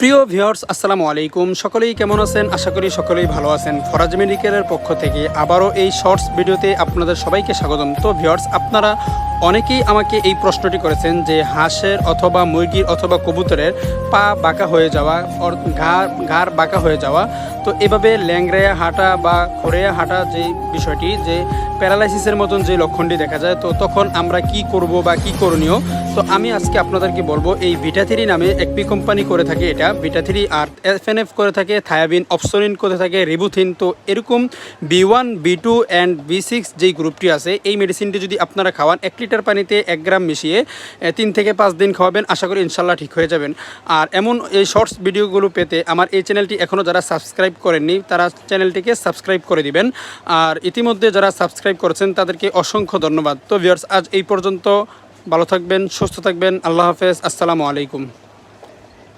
প্রিয় ভিউয়ার্স আসসালামু আলাইকুম। সকলেই কেমন আছেন? আশা করি সকলেই ভালো আছেন। ফরাজ মেডিকেলের পক্ষ থেকে আবারও এই শর্টস ভিডিওতে আপনাদের সবাইকে স্বাগতম। তো ভিউয়ার্স, আপনারা অনেকেই আমাকে এই প্রশ্নটি করেছেন যে হাঁসের অথবা মুরগির অথবা কবুতরের পা বাঁকা হয়ে যাওয়া, ঘাড় বাঁকা হয়ে যাওয়া, তো এভাবে ল্যাংড়ায়া হাঁটা বা খড়েয়া হাঁটা যে বিষয়টি, যে প্যারালাইসিসের মতন যে লক্ষণটি দেখা যায়, তো তখন আমরা কি করব বা কি করণীয়, তো আমি আজকে আপনাদেরকে বলবো। এই ভিটা3 নামে একপি কোম্পানি করে থাকে এটা ভিটা3, আর FNF করে থাকে থায়াবিন, অপসোনিন করে থাকে রিবুথিন। তো এরকম B1 B2 অ্যান্ড B6 যেই গ্রুপটি আছে, এই মেডিসিনটি যদি আপনারা খাওয়ান 1 লিটার পানিতে 1 গ্রাম মিশিয়ে 3 থেকে 5 দিন খাওয়াবেন, আশা করি ইনশাল্লাহ ঠিক হয়ে যাবেন। আর এমন এই শর্টস ভিডিওগুলো পেতে আমার এই চ্যানেলটি এখনও যারা সাবস্ক্রাইব করেননি তারা চ্যানেলটিকে সাবস্ক্রাইব করে দিবেন। আর ইতিমধ্যে যারা সাবস্ক্রাইব করেছেন তাদেরকে অসংখ্য ধন্যবাদ। তো ভিউয়ার্স, আজ এই পর্যন্ত। ভালো থাকবেন, সুস্থ থাকবেন। আল্লাহ হাফেজ, আসসালামু আলাইকুম।